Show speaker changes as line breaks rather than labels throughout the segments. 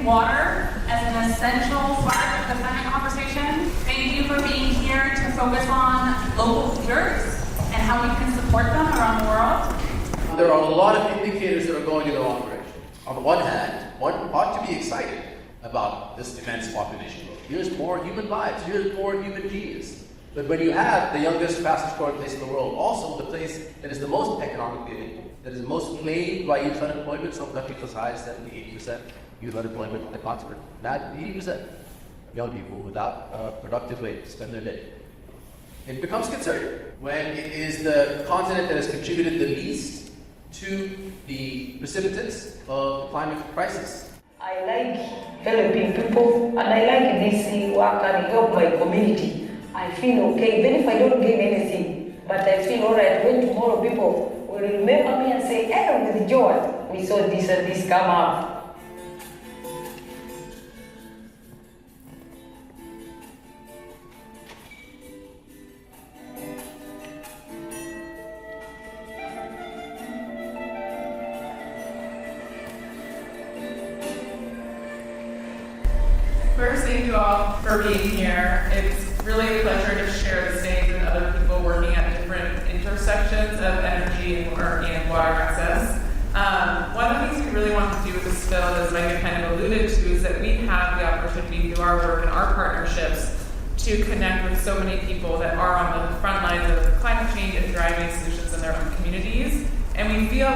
water as an essential part of the climate conversation. Thank you for being here to focus on local leaders and how we can support them around the world.
There are a lot of indicators that are going in the wrong direction. On the one hand, one ought to be excited about this immense population growth. Here's more human lives, here's more human genius. But when you have the youngest, fastest growing place in the world, also the place that is the most economically, that is most plagued by youth unemployment, some countries as high as 70-80% youth unemployment at Oxford. Not 80% young people without a productive way to spend their day. It becomes concerning when it is the continent that has contributed the least to the precipitants of the climate crisis.
I like helping people, and I like this work and help my community. I feel okay, even if I don't give anything, but I feel all right when tomorrow people will remember me and say, hey, with joy, we saw this and this come up.
First, thank you all for being here. It's really a pleasure to share the stage with other people working at different intersections of energy and water access. One of the things we really want to do with this film, as Micah kind of alluded to, is that we have the opportunity through our work and our partnerships to connect with so many people that are on the front lines of climate change and driving solutions in their own communities. And we feel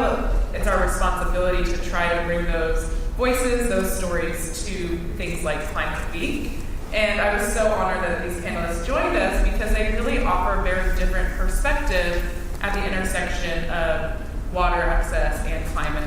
it's our responsibility to try to bring those voices, those stories to things like Climate Week. And I was so honored that these panelists joined us because they really offer a very different perspective at the intersection of water access and climate.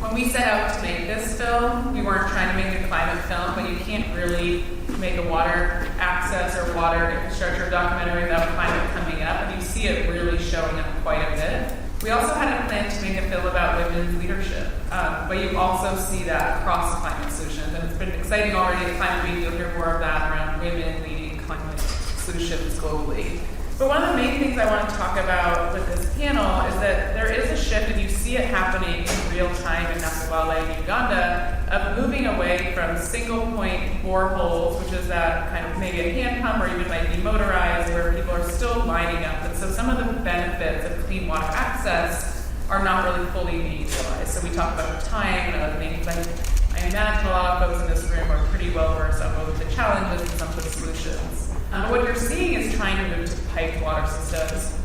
When we set out to make this film, we weren't trying to make a climate film, but you can't really make a water access or water infrastructure documentary without climate coming up, and you see it really showing up quite a bit. We also had a plan to make a film about women's leadership, but you also see that across climate solutions, and it's been exciting already at Climate Week. You'll hear more of that around women leading climate solutions globally. But one of the main things I want to talk about with this panel is that there is a shift, and you see it happening in real time in Nakivale in Uganda, of moving away from single-point boreholes, which is that kind of maybe a hand pump or even might be motorized, where people are still lining up. And so some of the benefits of clean water access are not really fully being utilized. So we talk about time and other things. I imagine a lot of folks in this room are pretty well versed on both the challenges and some of the solutions. What you're seeing is trying to move to piped water systems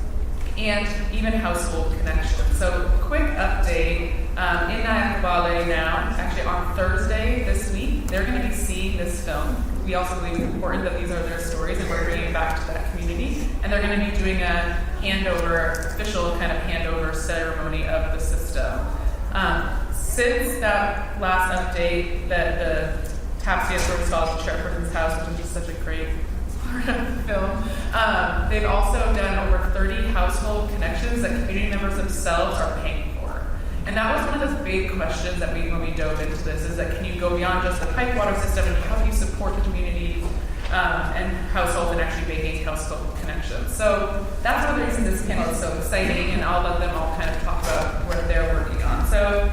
and even household connections. So quick update, in Nakivale now, actually on Thursday this week, they're going to be seeing this film. We also believe it's important that these are their stories and we're bringing it back to that community. And they're going to be doing a handover, official kind of handover ceremony of the system. Since that last update that the tap stands were installed at the chairperson's house, which is just such a great part of the film, they've also done over 30 household connections that community members themselves are paying for. And that was one of those big questions that when we dove into this, is that can you go beyond just the pipe water system and how do you support the communities and households and actually making household connections. So that's one of the reasons this panel is so exciting, and I'll let them all kind of talk about what they're working on. So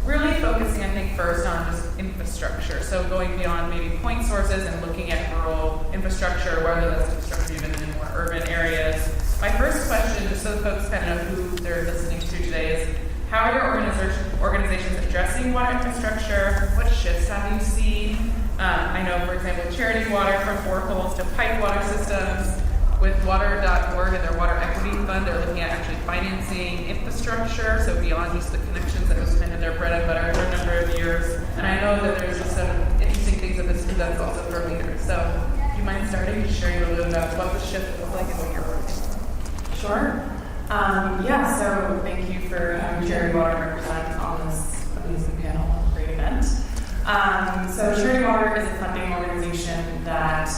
really focusing, I think, first on just infrastructure. So going beyond maybe point sources and looking at rural infrastructure, whether that's infrastructure even in more urban areas. My first question, just so the folks kind of know who they're listening to today, is how are your organizations addressing water infrastructure? What shifts have you seen? I know, for example, Charity Water from boreholes to pipe water systems. With water.org and their water equity fund, they're looking at actually financing infrastructure, so beyond just the connections that was kind of their bread and butter for a number of years. And I know that there's just some interesting things that this presents also for leaders. So do you mind starting to sharing a little bit about what the shift looks like and what you're working on?
Sure. So thank you for having Charity Water represent on this amazing panel. Great event. So Charity Water is a funding organization that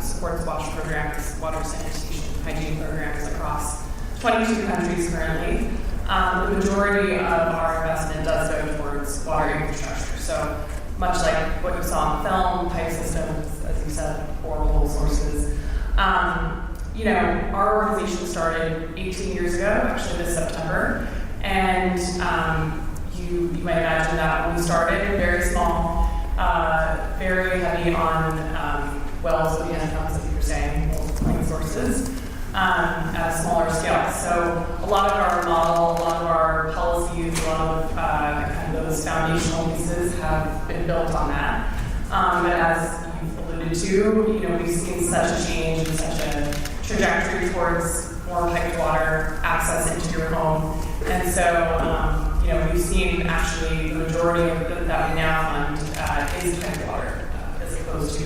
supports WASH programs, water sanitation, hygiene programs across 22 countries currently. The majority of our investment does go towards water infrastructure. So much like what you saw in the film, pipe systems, as you said, borehole sources. Our organization started 18 years ago, actually this September, and you might imagine that when we started, very small, very heavy on wells with hand pumps, as you were saying, multiplying sources at a smaller scale. So a lot of our model, a lot of our policies, a lot of kind of those foundational pieces have been built on that. But as you've alluded to, we've seen such a change and such a trajectory towards more piped water access into your home. And so, we've seen actually the majority of that we now fund is piped water as opposed to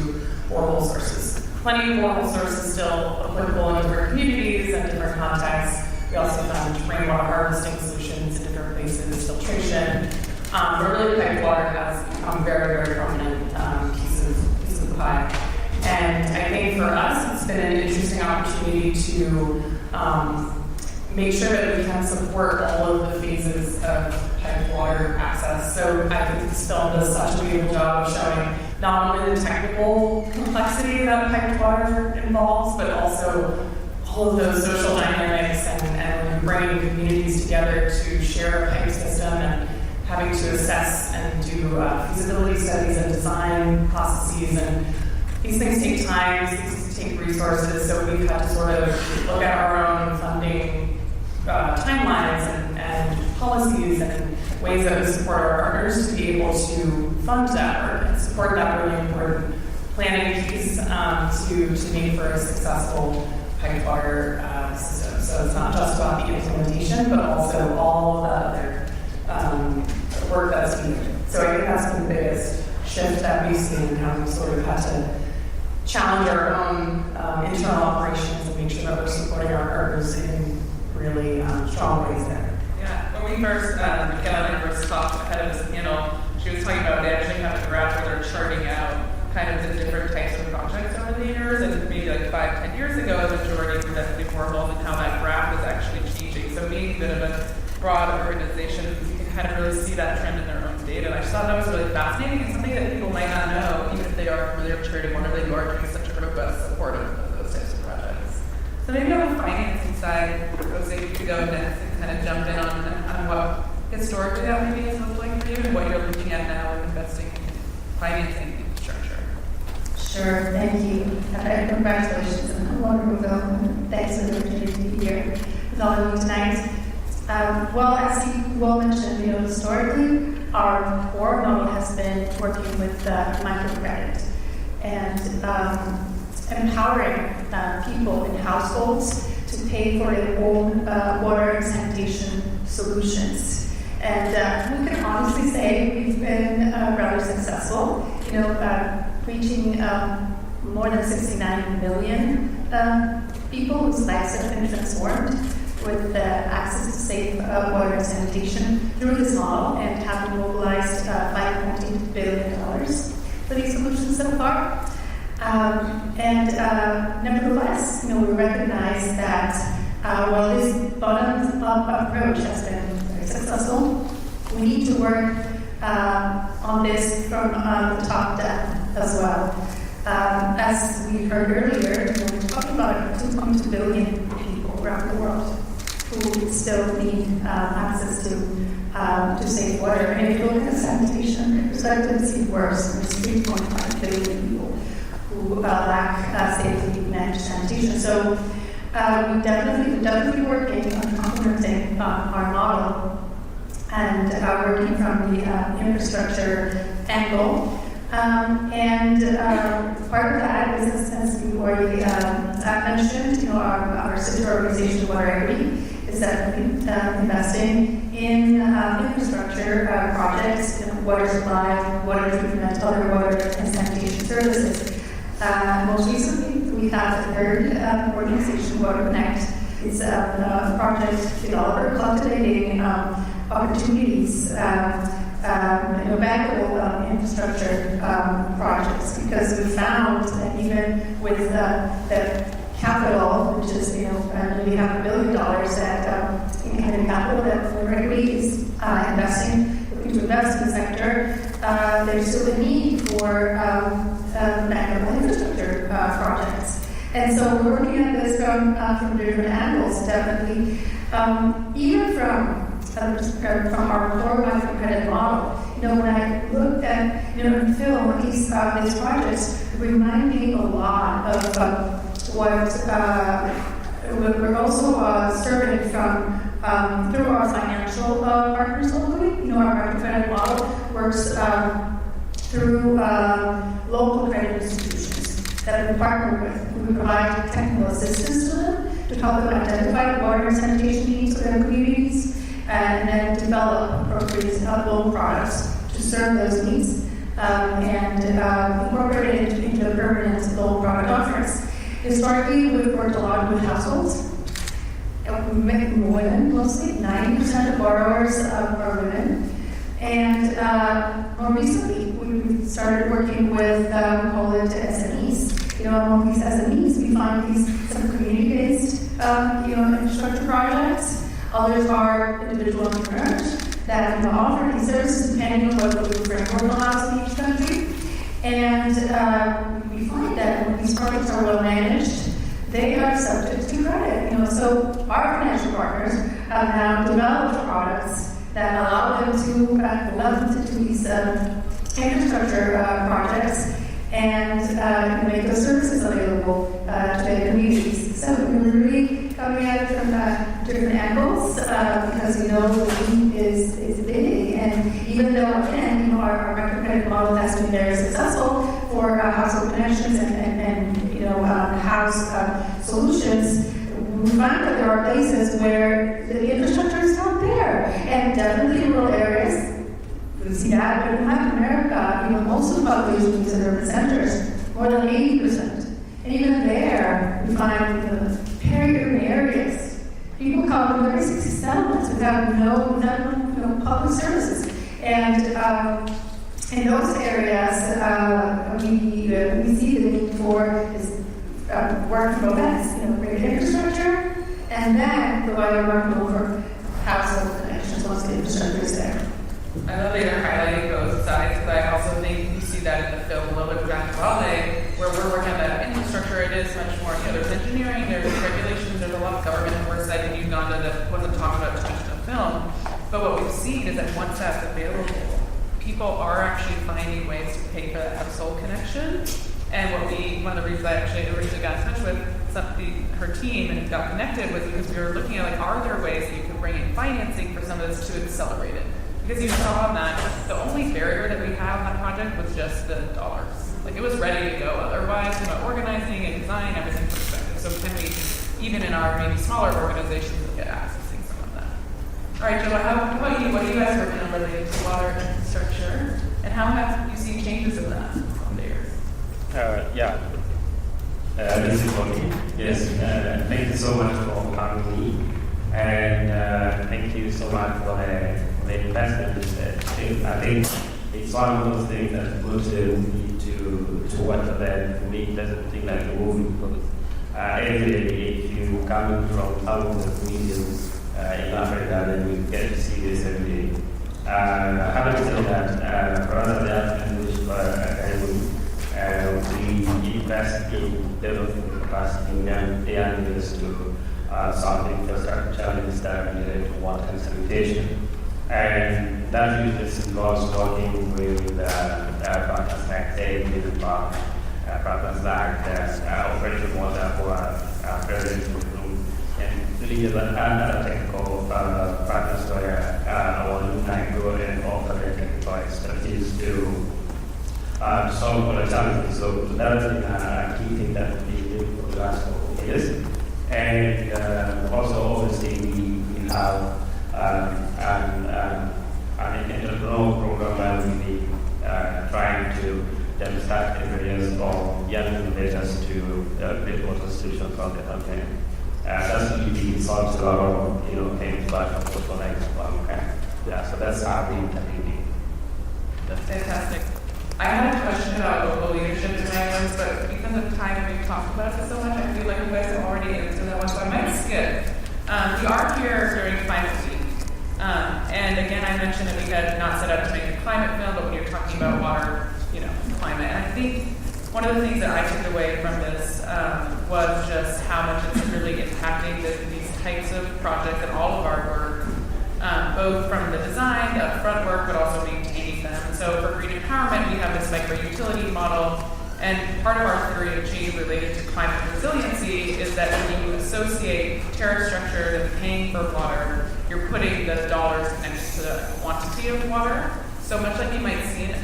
borehole sources. Plenty of borehole sources still applicable in different communities and different contexts. We also fund rainwater harvesting solutions in different places, filtration. But really piped water has become very, very prominent piece of the pie. And I think for us, it's been an interesting opportunity to make sure that we can support all of the phases of piped water access. So I think this film does such a beautiful job of showing not only the technical complexity that piped water involves, but also all of those social dynamics and bringing communities together to share a pipe system and having to assess and do feasibility studies and design processes. And these things take time, these things take resources, so we've had to sort of look at our own funding timelines and policies and ways that we support our partners to be able to fund that work and support that really important planning piece to make for a successful piped water system. So it's not just about the implementation, but also all of the other work that's needed. So I think that's been the biggest shift that we've seen in how we sort of had to challenge our own internal operations and make sure that we're supporting our partners in really strong ways there.
Yeah, when we first, Michaela and I first talked ahead of this panel, she was talking about they actually have a graph where they're charting out kind of the different types of projects over the years, and maybe like 5-10 years ago, the majority were definitely boreholes, and how that graph is actually changing. So being a bit of a broad organization, you can kind of really see that trend in their own data. And I just thought that was really fascinating and something that people might not know, even if they are familiar with charity one, or they are doing such a robust support of those types of projects. So maybe on the financing side, Rocio, you could go next and kind of jump in on what historically that maybe has looked like for you and what you're looking at now in investing in financing infrastructure.
Sure, thank you. Congratulations on a wonderful film, and thanks for the opportunity to be here with all of you tonight. Well, as you well mentioned, historically, our core model has been working with microcredit and empowering people in households to pay for their own water and sanitation solutions. And we can honestly say we've been rather successful, reaching more than 69 million people whose lives have been transformed with access to safe water and sanitation through this model, and have mobilized $5.8 billion for these solutions so far. Nevertheless, we recognize that while this bottoms-up approach has been very successful, we need to work on this from the top down as well. As we heard earlier, we're talking about 2.2 billion people around the world who still need access to safe water. And if you look at sanitation, it's starting to see worse. There's 3.5 billion people who lack safely managed sanitation. So we're definitely working on complementing our model and working from the infrastructure angle. Part of that is, as we already mentioned, our sister organization, Water Equity, is definitely investing in infrastructure projects, water supply, water treatment, other water and sanitation services. Most recently, we have a third organization, Water Connect. It's a project developer cultivating opportunities, bankable infrastructure projects, because we found that even with the capital, which is nearly $500 million that in capital that Water Equity is looking to invest in the sector, there's still a need for bankable infrastructure projects. And so we're working at this from different angles, definitely. Even from our core microcredit model, when I looked at, in film, these projects remind me a lot of what we're also serving from through our financial partners locally. Our credit model works through local credit institutions that we partner with. We provide technical assistance to them to help them identify water and sanitation needs for their communities and then develop appropriate loan products to serve those needs and incorporate it into the permanent loan product offerings. Historically, we've worked a lot with households. Women, mostly 90% of borrowers are women. And more recently, we started working with call it SMEs. Among these SMEs, we find some community-based infrastructure projects. Others are individual entrepreneurs that offer these services depending on what the framework allows in each country. And we find that when these projects are well managed, they are subject to credit. So our financial partners have now developed products that allow them to leverage into these infrastructure projects and make those services available to their communities. So we're really coming at it from different angles because the need is big, and even though our microcredit model has been very successful for household connections and house solutions, we find that there are places where the infrastructure is not there, and definitely in rural areas. We see that, but in Latin America, most of the population is in urban centers, more than 80%. And even there, we find peri-urban areas. People come from 60 settlements without no public services. And in those areas, we see the need for this work from both great infrastructure, and then provide a work for household connections once the infrastructure is there.
I love that you're highlighting both sides, but I also think you see that in the film a little bit with where we're working on that infrastructure. It is much more, there's engineering, there's regulations, there's a lot of government oversight in Uganda that wasn't talked about too much in the film. But what we've seen is that once that's available, people are actually finding ways to pay for that household connection. And one of the reasons I actually originally got in touch with her team and got connected was because we were looking at are there ways that you can bring in financing for some of this to accelerate it? Because you saw that the only barrier that we have on that project was just the dollars. It was ready to go. Otherwise, organizing and design, everything perspective. So can we, even in our maybe smaller organizations, look at accessing some of that? All right, Jomo, how about you? What are you guys working on related to water infrastructure? And how have you seen changes in that over the years?
This is for me. Yes, thank you so much for having me. And thank you so much for the investment. I think it's one of those things that's good to watch, that for me it doesn't feel like a movie, because every day if you come from thousands of communities in Africa, then you get to see this every day. Having said that, for us at the African English Academy, we invest in developing the capacity in young leaders to solve infrastructure challenges that are related to water and sanitation. And that usually involves working with partners like David Park, partners like Operation Water, who are present in the room, and really other technical partners where our alumni go and offer their technical expertise to solve all the challenges. So that's a key thing that we do for the last couple of years. And also, obviously, we have an entrepreneurial program where we trying to demonstrate areas of young innovators to build water solutions on the continent. That's really solves a lot of things, but also like so that's how we intervene.
That's fantastic. I had a question about local leadership in Ireland, but because of time we've talked about it so much, I feel like you guys have already answered that one, so I might skip. We are here during Climate Week. And again, I mentioned that we had not set out to make a climate film, but when you're talking about water, climate. And I think one of the things that I took away from this was just how much it's really impacting these types of projects and all of our work, both from the design, the upfront work, but also maintaining them So for green empowerment, we have this micro-utility model, and part of our theory of change related to climate resiliency is that when you associate tariff structure and paying for water, you're putting the dollars next to the quantity of water. So much like you might see in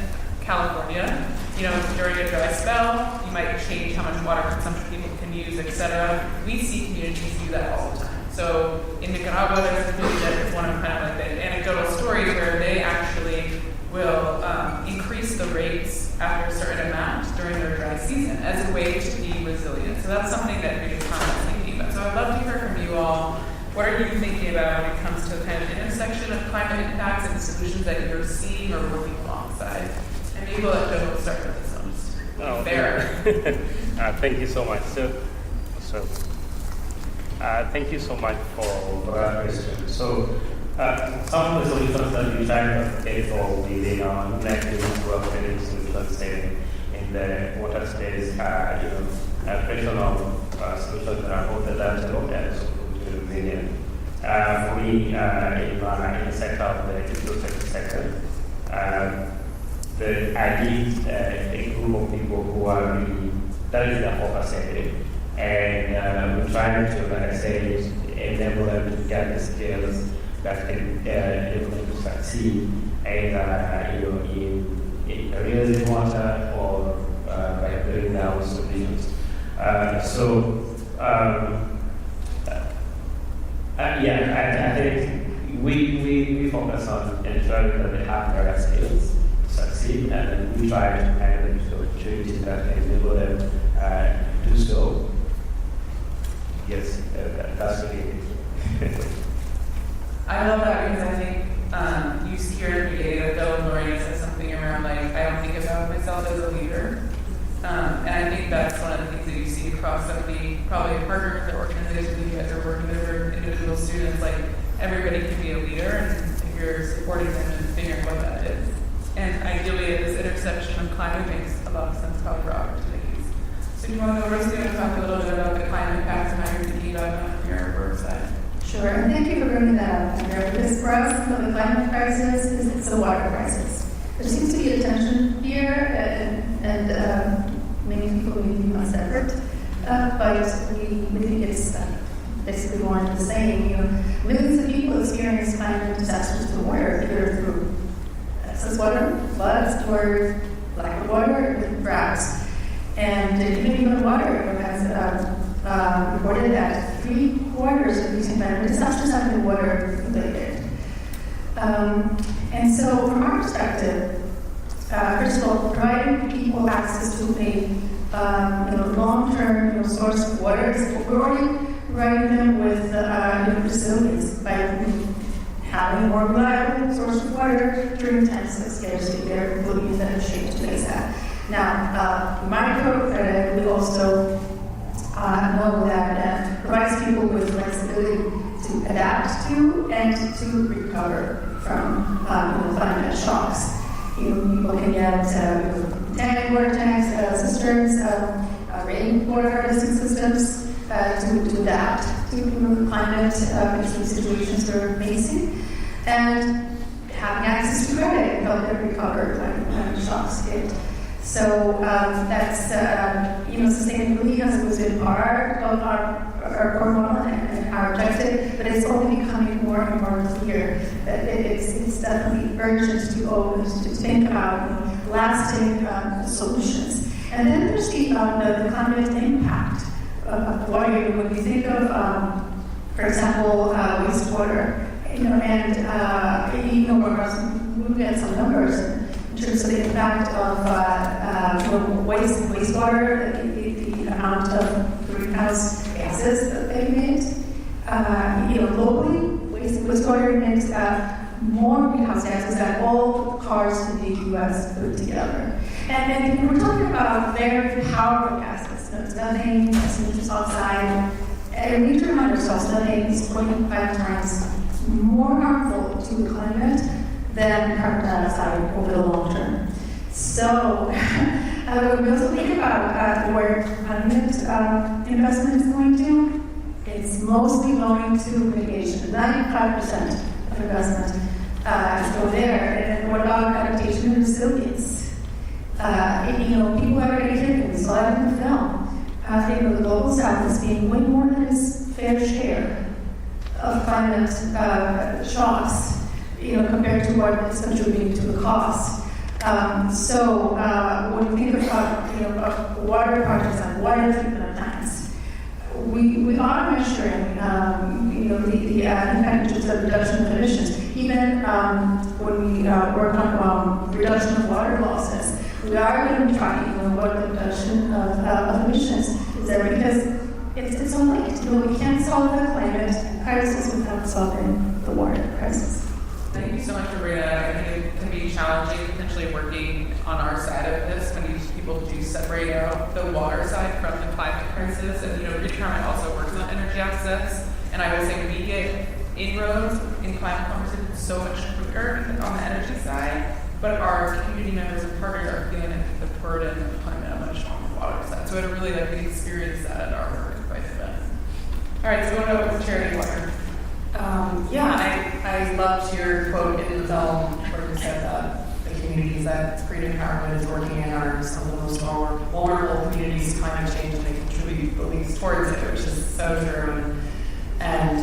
California, during a dry spell, you might change how much water consumption people can use, etc. We see communities do that all the time. So in Nicaragua, there's a community that is one of kind of like the anecdotal stories where they actually will increase the rates after a certain amount during their dry season as a way to be resilient. So that's something that Green Empowerment is thinking about. So I'd love to hear from you all. What are you thinking about when it comes to the kind of intersection of climate impacts and solutions that you're seeing or working alongside? And maybe we'll let Jomo start with this one. Fair.
Thank you so much. Thank you so much for that question. So, some of the solutions that we try to advocate for within our network work solutions in the water space are, operational solutions that are both adaptable and resilient. For me, in the sector of the infrastructure sector, I lead a group of people who are really, that is their focus area. And we're trying to, like I say, enable them to get the skills that can enable them to succeed either in real water or by building their own solutions. I think we focus on ensuring that they have the right skills to succeed, and then we try to hand them to opportunities that can enable them to do so. Yes, that's really it.
I love that because I think you see here every day that Bill and Lorena says something around like, I don't think about myself as a leader. And I think that's one of the things that you see across so many, probably partner with the organizations you guys are working with or individual students, like everybody can be a leader and if you're supporting them and figuring what that is. And ideally at this intersection of climate makes a lot of sense probably for opportunities. So do you want to go, Rocio, and talk a little bit about the climate impacts and how you're thinking about them from your work side?
Sure, and thank you for bringing that up, Andrea, because for us, the climate crisis is a water crisis. There seems to be a tension here, and many people may be not separate, but we think it's basically one and the same. Millions of people experience climate disasters to water, either through excess water, floods, or lack of water, with droughts. And even water has reported that 3/4 of these environmental disasters have been water related. And so, from our perspective, first of all, providing people access to a long-term source of water is we're already providing them with resilience by having a more reliable source of water during times of scarcity. There are abilities that have shaped to face that. Now, microcredit, we also know that provides people with flexibility to adapt to and to recover from climate shocks. People can get water tanks, cisterns, rainwater harvesting systems to adapt to climate situations they're facing, and having access to credit can help them recover when shocks hit. So that's sustainability has always been part of our core model and our objective, but it's only becoming more and more clear that it's definitely urgent to think about lasting solutions. And then there's the climate impact of water. When you think of, for example, wastewater, we've got some numbers in terms of the impact of wastewater, the amount of greenhouse gases that they emit. Globally, wastewater emits more greenhouse gases than all cars in the U.S. put together. And we're talking about very powerful gases. It's methane, nitrous oxide. And we need to remind ourselves that methane is 25 times more harmful to the climate than carbon dioxide over the long term. So we also think about where climate investment is going to. It's mostly going to mitigation. 95% of investment still there. And what about adaptation and resilience? People have already taken, we saw it in the film. I think the global south is being way more than its fair share of climate shocks, compared to what it's contributing to the cost. So when we think about water projects and water treatment plants, we are measuring, the impact in terms of reduction of emissions. Even when we work on reduction of water losses, we are going to be tracking what the reduction of emissions is there, because it's all linked. We can't solve the climate crisis without solving the water crisis.
Thank you so much, Maria. I think it can be challenging potentially working on our side of this when these people do separate out the water side from the climate crisis. And Retirement also works on energy access. And I would say we get inroads in climate conversations so much quicker on the energy side, but our community members and partners are feeling the burden of climate much on the water side. So I'd really like to experience that at our work quite a bit. All right, so what about charity water?
I loved your quote in the film where you said that the communities that Freedom Empowerment is working in are some of the most vulnerable communities to climate change, and they contribute the least towards it, which is so true, and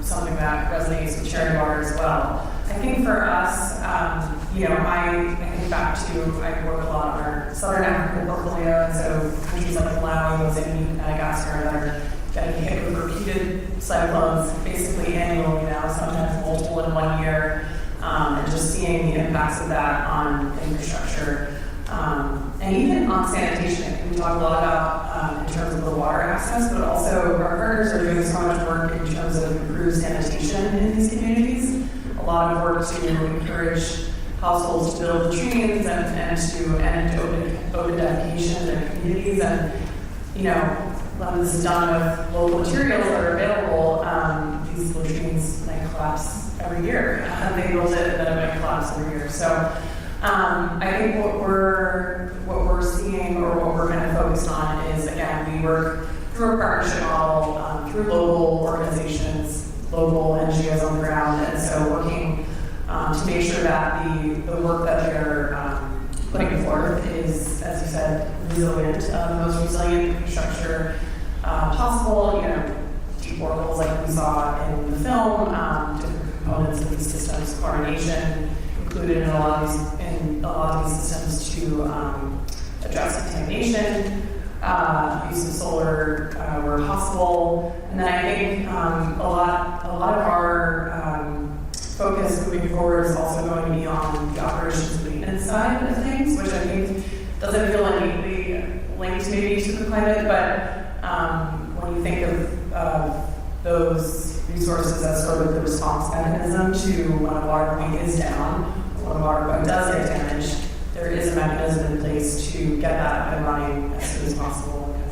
something that resonates with charity water as well. I think for us, I think back to, I work a lot on our Southern African portfolio, and so countries like Malawi, Mozambique, Madagascar that are getting hit with repeated cyclones basically annually now, sometimes multiple in 1 year, and just seeing the impacts of that on infrastructure. And even on sanitation, we talk a lot about in terms of the water access, but also our partners are doing so much work in terms of improved sanitation in these communities. A lot of work to encourage households to build latrines and to end open defecation in their communities. And, a lot of this is done with local materials that are available. These latrines might collapse every year. They build it, and then it might collapse every year. So I think what we're seeing, or what we're kind of focused on, is, again, we work through a partnership model, through local organizations, local NGOs on the ground, and so working to make sure that the work that they're putting forth is, as you said, resilient, the most resilient infrastructure possible. Deep boreholes like we saw in the film, different components of these systems, chlorination included in a lot of these systems to address contamination, use of solar where possible, and then I think a lot of our focus moving forward is also going to be on the operations and maintenance side of things, which I think doesn't feel neatly linked maybe to the climate, but when you think of those resources as sort of the response mechanism to when a water point is down, when a water point does get damaged, there is a mechanism in place to get that up and running as soon as possible and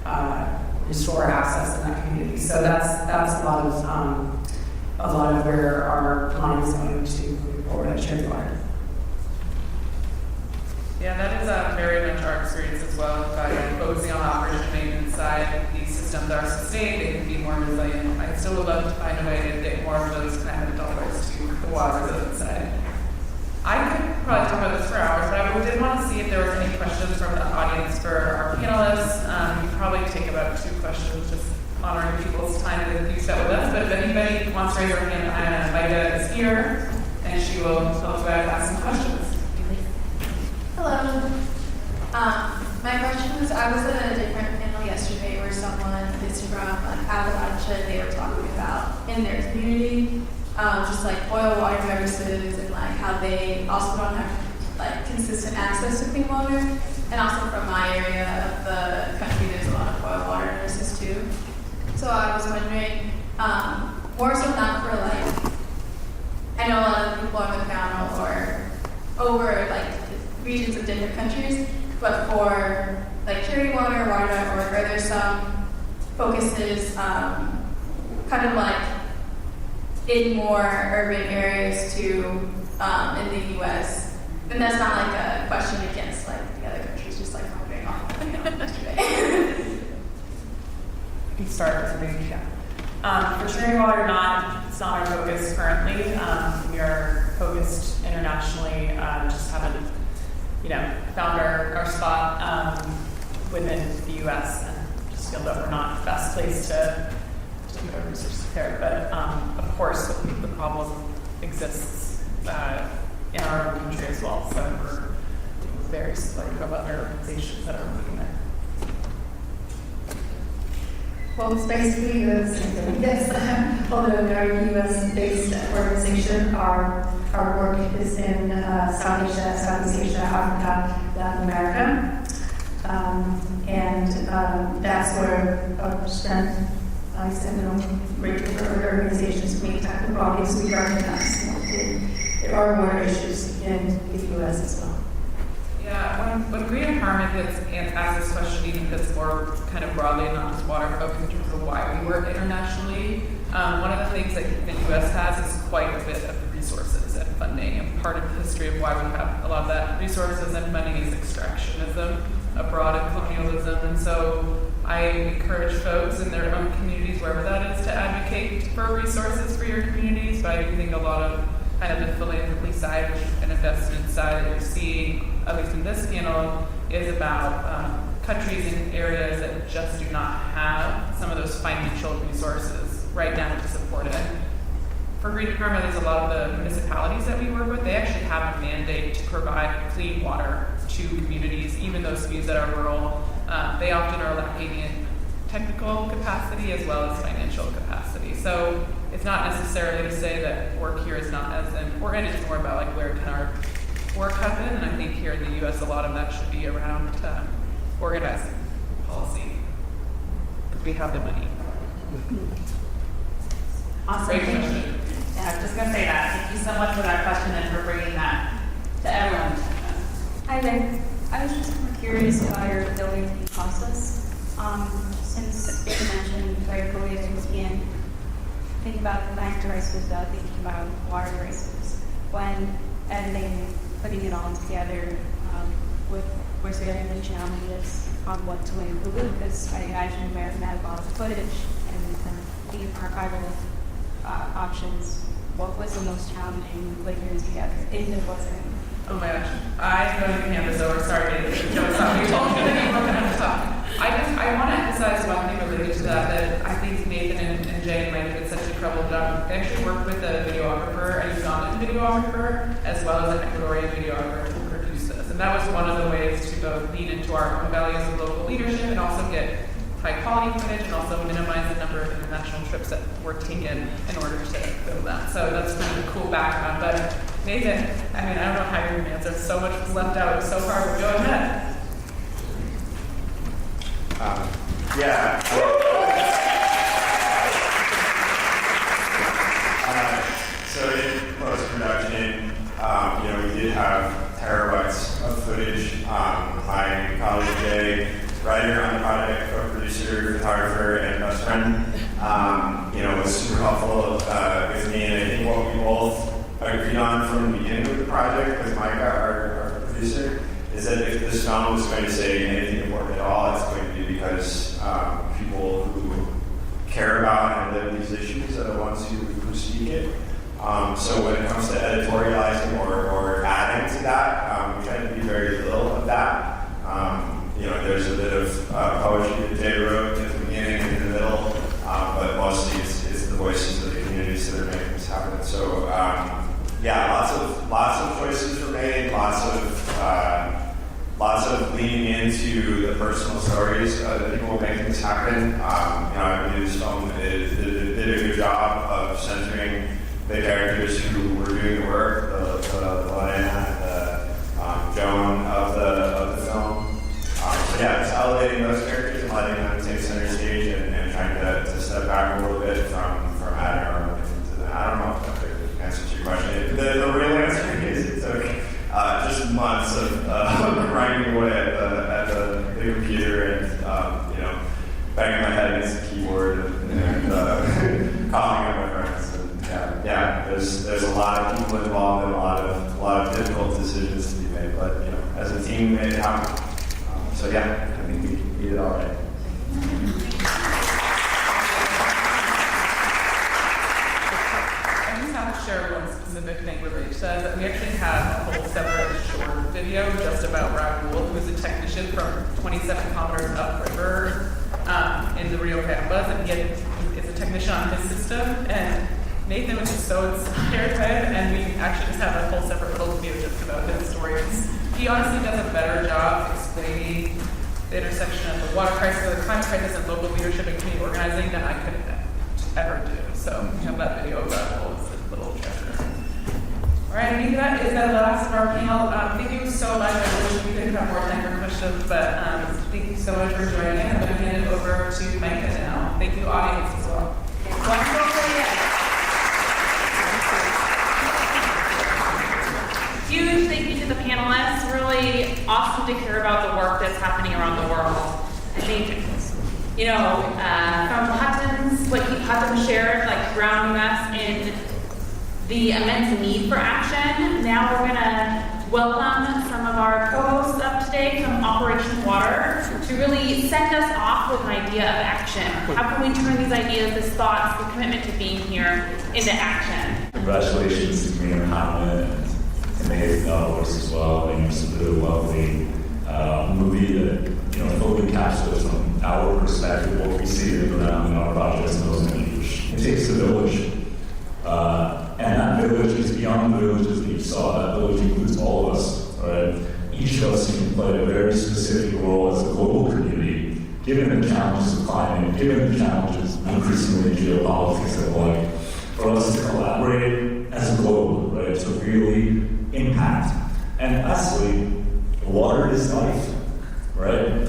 kind of restore access in that community. So that's a lot of where our mind is going to move forward at Charity Water.
Yeah, that is very much our experience as well. By focusing on the operation maintenance side, these systems are sustained, they can be more resilient. I still would love to find a way to get more of those kind of dollars to the water resilience side. I could probably talk about this for hours, but I did want to see if there was any questions from the audience for our panelists. You can probably take about 2 questions, just honoring people's time that you spent with us. But if anybody wants to raise their hand, Maida is here, and she will tell us about ask some questions.
Hello. My question was, I was at a different panel yesterday where someone is from Appalachia, and they were talking about in their community, just like oil water services, and like how they also don't have like consistent access to clean water. And also from my area of the country, there's a lot of oil water nurses too. So I was wondering, more so not for like, I know a lot of people on the panel or over like regions of different countries, but for like Charity Water, Water.org, are there some focuses kind of like in more urban areas too in the US? And that's not like a question against like the other countries, just like wondering off yesterday.
I can start with something, yeah. For Sharing Water, it's not our focus currently. We are focused internationally, just haven't, found our spot within the U.S. and just feel that we're not the best place to keep our resources there. But of course, the problem exists in our own country as well. So we're very supportive of other organizations that are working there.
Well, it's basically the same thing. Yes, although we are a US-based organization, our work is in South Asia, Southeast Asia, Africa, Latin America. That's where our strength lies in great different organizations make tackle problems. We recognize there are water issues in the US as well.
Yeah, when Green Empowerment asks this question, even because we're kind of broadly not just water focused in terms of why we work internationally, one of the things that the U.S. has is quite a bit of resources and funding, and part of the history of why we have a lot of that resources and funding is extractionism abroad and colonialism, and so I encourage folks in their own communities, wherever that is, to advocate for resources for your communities. But I do think a lot of kind of the philanthropy side and investment side that you're seeing, at least in this panel, is about countries and areas that just do not have some of those financial resources right now to support it. For Green Empowerment, there's a lot of the municipalities that we work with, they actually have a mandate to provide clean water to communities, even those communities that are rural. They often are lacking in technical capacity as well as financial capacity. So it's not necessarily to say that work here is not as important, it's more about like where can our work happen, and I think here in the U.S. a lot of that should be around organizing policy, because we have the money.
Awesome.
Great question.
Yeah, I was just going to say that. Thank you so much for that question and for bringing that to everyone.
Hi there. I was just curious about your building process. Since you mentioned fire coalitions and think about land crisis without thinking about water crisis, when editing, putting it all together, was there any challenges on what to include? Because I imagine American had a lot of footage and the archival options. What was the most challenging putting it together? If it wasn't.
Oh my gosh, I'm going to hand this over. Sorry, David. You told me that you were going to talk. I want to emphasize one thing related to that I think Nathan and Jay and Mike did such an incredible job. They actually worked with a videographer, a Ugandan videographer, as well as an Ecuadorian videographer to produce this. And that was one of the ways to both lean into our own values of local leadership and also get high quality footage and also minimize the number of international trips that were taken in order to film that. So that's kind of a cool background. But Nathan, I don't know how you're going to answer. So much was left out so far, but go ahead.
So in post-production, we did have terabytes of footage. My colleague Jay, writer on the project, co-producer, photographer, and best friend, was super helpful with me. And I think what we both agreed on from the beginning of the project with Micah, our producer, is that if this film is going to say anything important at all, it's going to be because people who care about and live these issues are the ones who speak it. So when it comes to editorializing or adding to that, we try to do very little of that. There's a bit of poetry that Jay wrote at the beginning and in the middle, but mostly it's the voices of the communities that are making this happen. So lots of choices were made, lots of leaning into the personal stories of the people making this happen. I believe this film did a good job of centering the characters who were doing the work, the Lorena and the Joan of the film. It's elevating those characters and letting them take center stage and trying to step back a little bit from adding our own into that. I don't know if that answers your question. The real answer is it took just months of grinding away at the computer and banging my head against the keyboard and calling on my friends. And there's
grandpas, and he is a technician on his system, and Nathan was just so inspired by it, and we actually just have a whole separate little video just about his stories. He honestly does a better job explaining the intersection of the water crisis, the climate crisis, and local leadership and community organizing than I could ever do. So we have that video available. It's a little treasure. All right, I think that is the last of our panel. Thank you so much. I wish we could have more time for questions, but thank you so much for joining. I'm going to hand it over to Micah now. Thank you, audience, as well.
Huge thank you to the panelists. Really awesome to hear about the work that's happening around the world. I think, from what Hatim shared, like grounding us in the immense need for action. Now we're going to welcome some of our co-hosts up today from Operation Water to really send us off with an idea of action. How can we turn these ideas, these thoughts, the commitment to being here into action?
Congratulations to me and Hamlet and amazing voice as well. It's a really lovely movie that fully captures from our perspective what we see around in our projects in those images. It takes a village. And that village is beyond the villages that you saw. That village includes all of us, right? Each of us can play a very specific role as a global community, given the challenges of climate, given the challenges increasingly geopolitics and the like, for us to collaborate as a globe, right? To really impact. And lastly, water is life, right?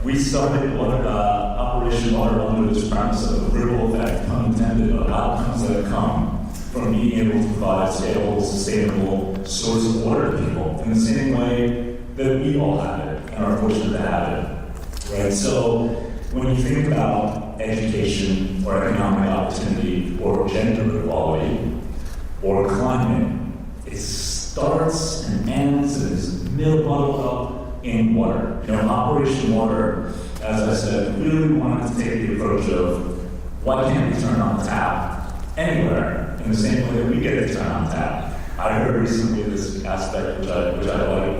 We started Operation Water under this premise of the ripple effect, pun intended, of outcomes that come from being able to provide scalable, sustainable source of water to people in the same way that we all have it and are fortunate to have it, right? So when you think about education or economic opportunity or gender equality or climate, it starts and ends and is muddled up in water. Operation Water, as I said, really wanted to take the approach of why can't we turn on the tap anywhere in the same way that we get to turn on the tap. I heard recently this aspect which I like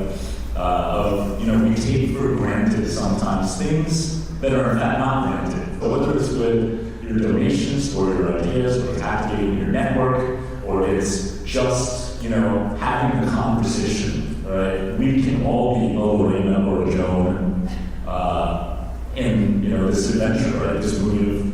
of we take for granted sometimes things that are in fact not granted. But whether it's with your donations or your ideas or activating your network, or it's just having a conversation, right? We can all be a Lorena or a Joan in this adventure, right? This movie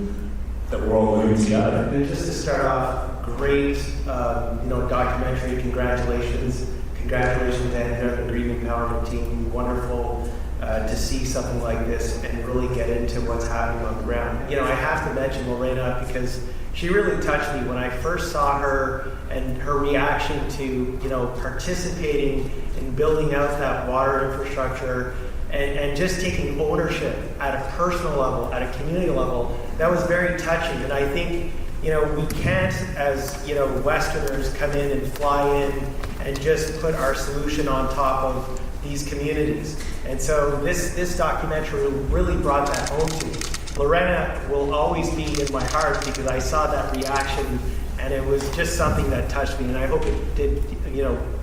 that we're all living together.
And just to start off, great, documentary. Congratulations to the Green Empowerment team. Wonderful to see something like this and really get into what's happening on the ground. I have to mention Lorena because she really touched me when I first saw her and her reaction to participating in building out that water infrastructure. And just taking ownership at a personal level, at a community level, that was very touching. And I think, we can't, as, Westerners, come in and fly in and just put our solution on top of these communities. And so this documentary really brought that home to me. Lorena will always be in my heart because I saw that reaction and it was just something that touched me. And I hope it did,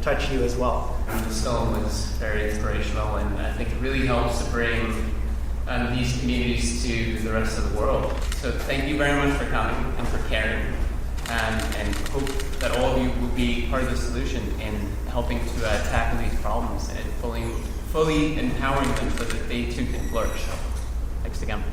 touch you as well.
The film was very inspirational, and I think it really helps to bring these communities to the rest of the world. So thank you very much for coming and for caring, and hope that all of you will be part of the solution in helping to tackle these problems and fully empowering them so that they too can flourish. Thanks again.